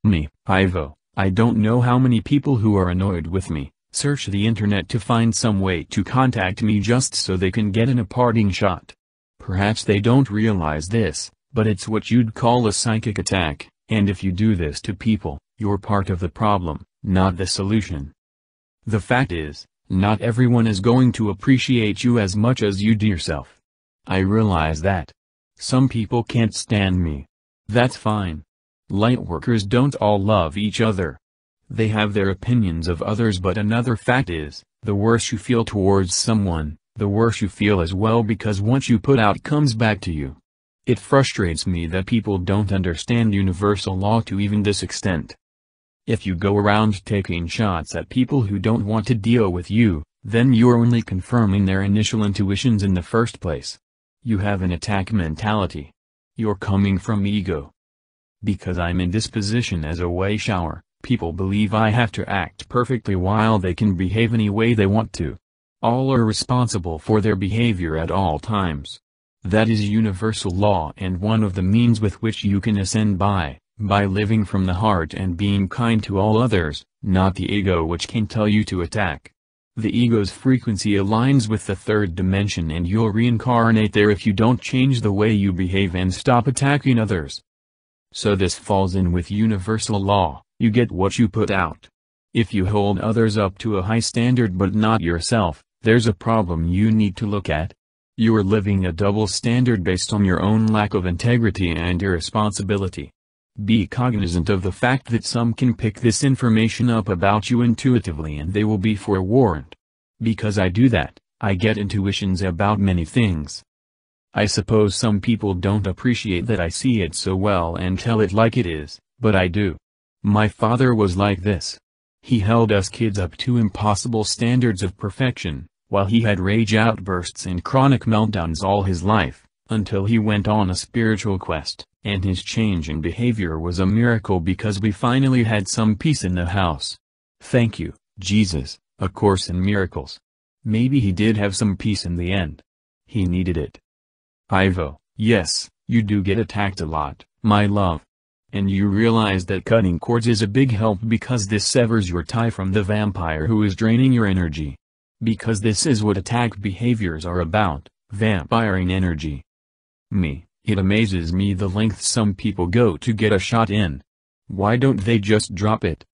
Me, Ivo, I don't know how many people who are annoyed with me, search the internet to find some way to contact me just so they can get in a parting shot. Perhaps they don't realize this, but it's what you'd call a psychic attack, and if you do this to people, you're part of the problem, not the solution. The fact is, not everyone is going to appreciate you as much as you do yourself. I realize that. Some people can't stand me. That's fine. Lightworkers don't all love each other. They have their opinions of others, but another fact is, the worse you feel towards someone, the worse you feel as well, because what you put out comes back to you. It frustrates me that people don't understand universal law to even this extent. If you go around taking shots at people who don't want to deal with you, then you're only confirming their initial intuitions in the first place. You have an attack mentality. You're coming from ego. Because I'm in this position as a way shower, people believe I have to act perfectly while they can behave any way they want to. All are responsible for their behavior at all times. That is universal law, and one of the means with which you can ascend by living from the heart and being kind to all others, not the ego, which can tell you to attack. The ego's frequency aligns with the third dimension, and you'll reincarnate there if you don't change the way you behave and stop attacking others. So this falls in with universal law, you get what you put out. If you hold others up to a high standard but not yourself, there's a problem you need to look at. You're living a double standard based on your own lack of integrity and irresponsibility. Be cognizant of the fact that some can pick this information up about you intuitively and they will be forewarned. Because I do that, I get intuitions about many things. I suppose some people don't appreciate that I see it so well and tell it like it is, but I do. My father was like this. He held us kids up to impossible standards of perfection, while he had rage outbursts and chronic meltdowns all his life, until he went on a spiritual quest, and his change in behavior was a miracle because we finally had some peace in the house. Thank you, Jesus, A Course in Miracles. Maybe he did have some peace in the end. He needed it. Ivo, yes, you do get attacked a lot, my love. And you realize that cutting cords is a big help because this severs your tie from the vampire who is draining your energy. Because this is what attack behaviors are about, vampiring energy. It amazes me the lengths some people go to get a shot in. Why don't they just drop it?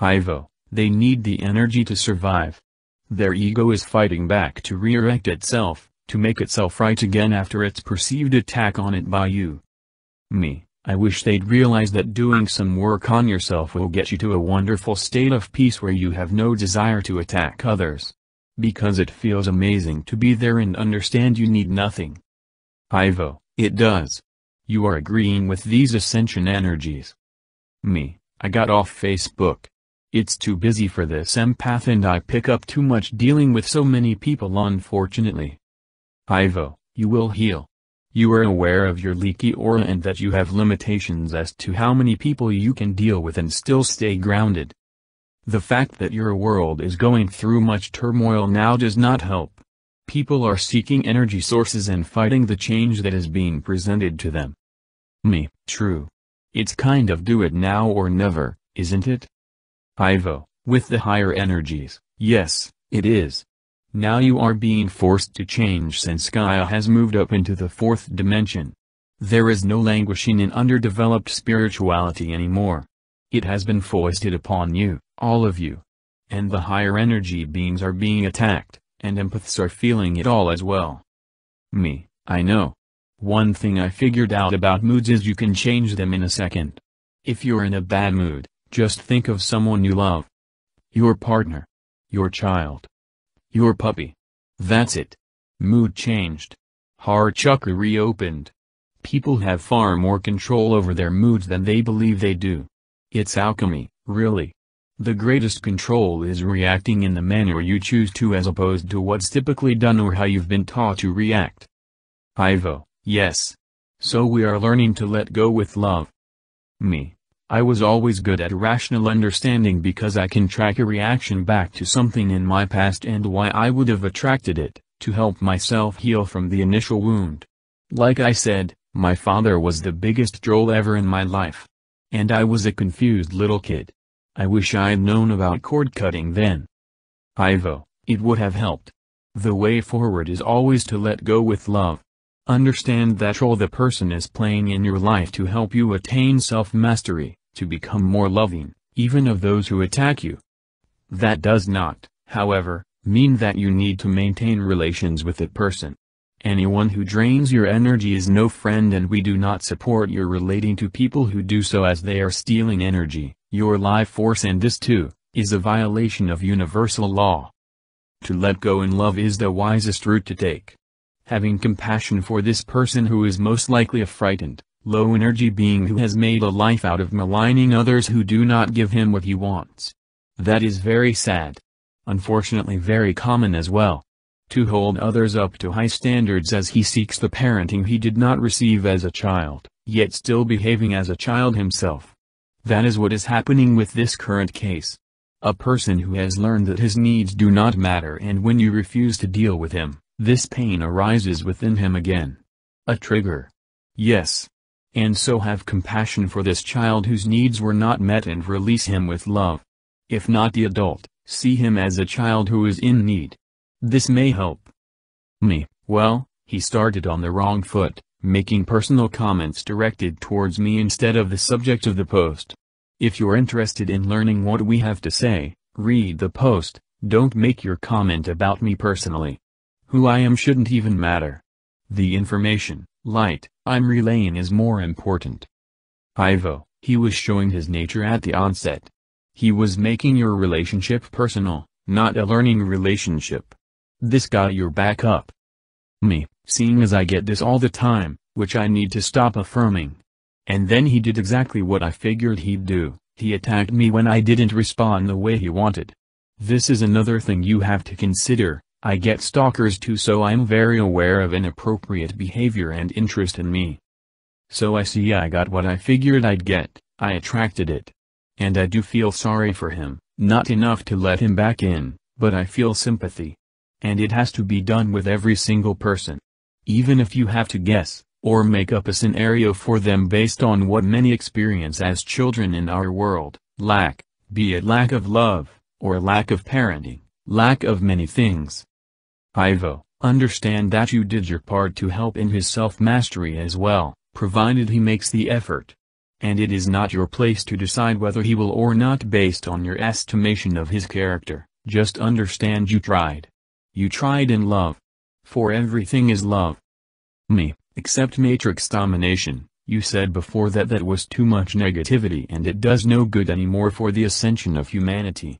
Ivo, they need the energy to survive. Their ego is fighting back to re-erect itself, to make itself right again after its perceived attack on it by you. I wish they'd realize that doing some work on yourself will get you to a wonderful state of peace where you have no desire to attack others. Because it feels amazing to be there and understand you need nothing. Ivo, it does. You are agreeing with these ascension energies. I got off Facebook. It's too busy for this empath and I pick up too much dealing with so many people, unfortunately. Ivo, you will heal. You are aware of your leaky aura and that you have limitations as to how many people you can deal with and still stay grounded. The fact that your world is going through much turmoil now does not help. People are seeking energy sources and fighting the change that is being presented to them. True. It's kind of do it now or never, isn't it? Ivo, with the higher energies, yes, it is. Now you are being forced to change since Gaia has moved up into the fourth dimension. There is no languishing in underdeveloped spirituality anymore. It has been foisted upon you, all of you. And the higher energy beings are being attacked, and empaths are feeling it all as well. I know. One thing I figured out about moods is you can change them in a second. If you're in a bad mood, just think of someone you love. Your partner. Your child. Your puppy. That's it. Mood changed. Heart chakra reopened. People have far more control over their moods than they believe they do. It's alchemy, really. The greatest control is reacting in the manner you choose to as opposed to what's typically done or how you've been taught to react. Ivo, yes. So we are learning to let go with love. I was always good at rational understanding because I can track a reaction back to something in my past and why I would have attracted it, to help myself heal from the initial wound. Like I said, my father was the biggest troll ever in my life. And I was a confused little kid. I wish I'd known about cord cutting then. Ivo, it would have helped. The way forward is always to let go with love. Understand that role the person is playing in your life to help you attain self-mastery, to become more loving, even of those who attack you. That does not, however, mean that you need to maintain relations with that person. Anyone who drains your energy is no friend, and we do not support your relating to people who do so, as they are stealing energy, your life force, and this too is a violation of universal law. To let go in love is the wisest route to take. Having compassion for this person who is most likely a frightened, low-energy being who has made a life out of maligning others who do not give him what he wants. That is very sad. Unfortunately very common as well. To hold others up to high standards as he seeks the parenting he did not receive as a child, yet still behaving as a child himself. That is what is happening with this current case. A person who has learned that his needs do not matter, and when you refuse to deal with him, this pain arises within him again. A trigger. Yes. And so have compassion for this child whose needs were not met and release him with love. If not the adult, see him as a child who is in need. This may help. Well, he started on the wrong foot, making personal comments directed towards me instead of the subject of the post. If you're interested in learning what we have to say, read the post. Don't make your comment about me personally. Who I am shouldn't even matter. The information, light, I'm relaying is more important. Ivo, he was showing his nature at the onset. He was making your relationship personal, not a learning relationship. This got your back up. Seeing as I get this all the time, which I need to stop affirming. And then he did exactly what I figured he'd do, he attacked me when I didn't respond the way he wanted. This is another thing you have to consider. I get stalkers too, so I'm very aware of inappropriate behavior and interest in me. So I see I got what I figured I'd get, I attracted it. And I do feel sorry for him, not enough to let him back in, but I feel sympathy. And it has to be done with every single person. Even if you have to guess, or make up a scenario for them based on what many experience as children in our world, be it lack of love, or lack of parenting, lack of many things. Ivo, understand that you did your part to help in his self-mastery as well, provided he makes the effort. And it is not your place to decide whether he will or not based on your estimation of his character. Just understand you tried. You tried in love. For everything is love. Except matrix domination. You said before that that was too much negativity and it does no good anymore for the ascension of humanity.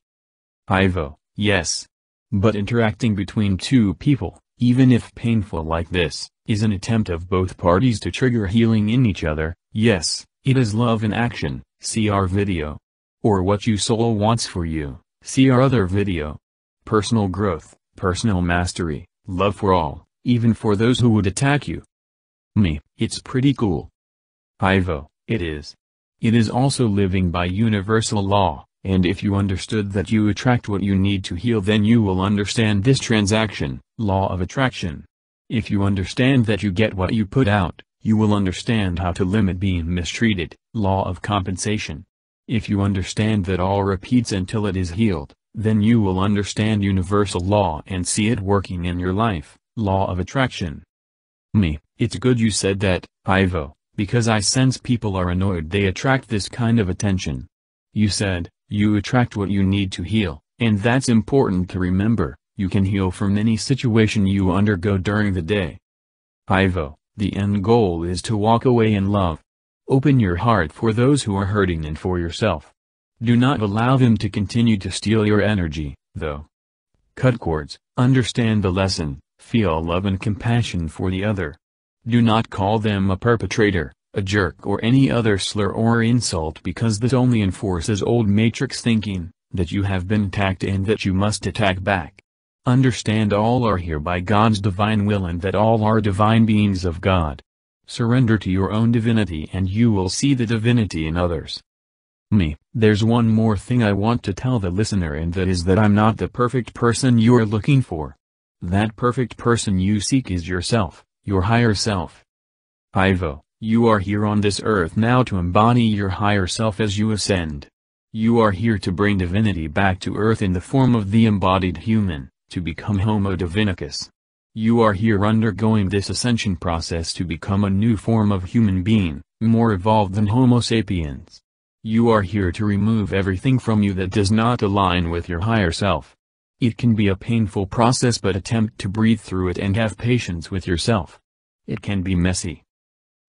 Ivo, yes. But interacting between two people, even if painful like this, is an attempt of both parties to trigger healing in each other. Yes, it is love in action. See our video. Or what your soul wants for you. See our other video. Personal growth, personal mastery, love for all, even for those who would attack you. It's pretty cool. Ivo, it is. It is also living by universal law, and if you understood that you attract what you need to heal, then you will understand this transaction, law of attraction. If you understand that you get what you put out, you will understand how to limit being mistreated, law of compensation. If you understand that all repeats until it is healed, then you will understand universal law and see it working in your life, law of attraction. It's good you said that, Ivo, because I sense people are annoyed they attract this kind of attention. You said, you attract what you need to heal, and that's important to remember. You can heal from any situation you undergo during the day. Ivo, the end goal is to walk away in love. Open your heart for those who are hurting and for yourself. Do not allow them to continue to steal your energy, though. Cut cords, understand the lesson, feel love and compassion for the other. Do not call them a perpetrator, a jerk or any other slur or insult, because this only enforces old matrix thinking, that you have been attacked and that you must attack back. Understand all are here by God's divine will and that all are divine beings of God. Surrender to your own divinity and you will see the divinity in others. There's one more thing I want to tell the listener, and that is that I'm not the perfect person you're looking for. That perfect person you seek is yourself, your higher self. Ivo, You are here on this earth now to embody your higher self as you ascend. You are here to bring divinity back to earth in the form of the embodied human, to become Homo Divinicus. You are here undergoing this ascension process to become a new form of human being, more evolved than Homo sapiens. You are here to remove everything from you that does not align with your higher self. It can be a painful process, but attempt to breathe through it and have patience with yourself. It can be messy.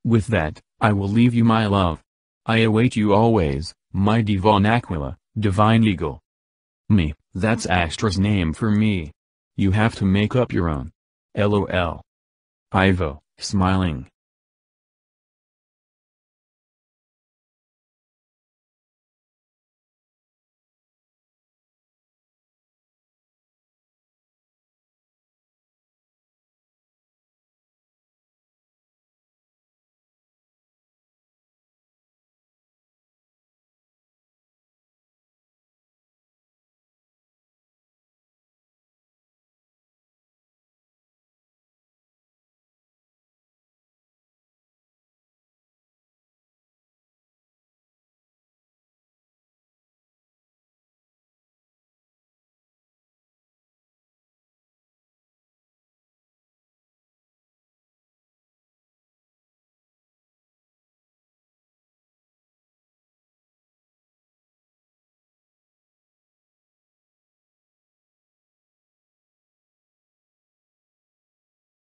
With that, I will leave you, my love. I await you always, my Divine Aquila, Divine Eagle. Me, that's Astra's name for me. You have to make up your own. LOL. Ivo, smiling.